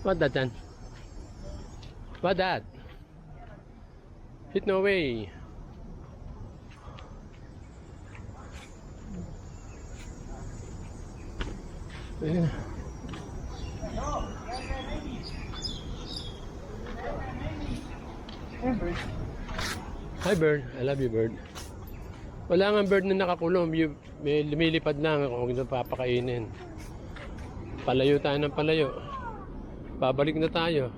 What that then? What that? Hit no way. Yeah. Hi bird, I love you bird. Wala nga bird na nakakulong, may lumilipad lang kung hindi papakainin. Palayo tayo ng palayo. Babalik na tayo.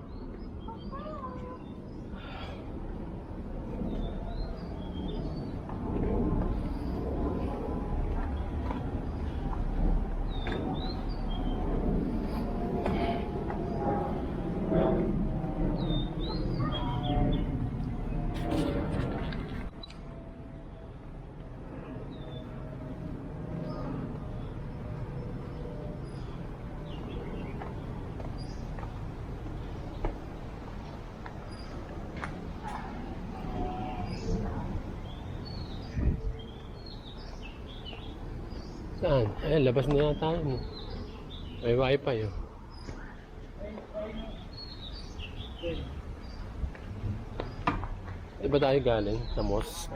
Saan? Ayan, labas na yata tayo. May wifi oh. Di ba tayo galing sa mosque?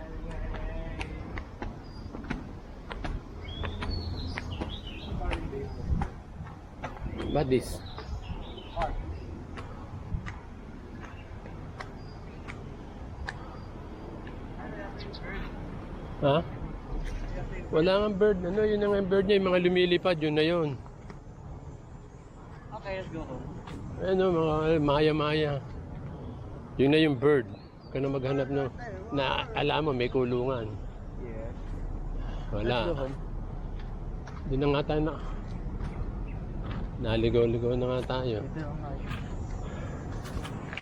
What this? Ha? Wala nga bird. Ano, yun na nga yung bird niya. Yung mga lumilipad, yun na yun. Okay, let's go home. Ano, mga maya-maya. Yun na yung bird. Kano maghanap ng na alam mo, may kulungan. Yes. Wala. Let's go home. Di na nga tayo na. Naligaw-ligaw na nga tayo. Ito yung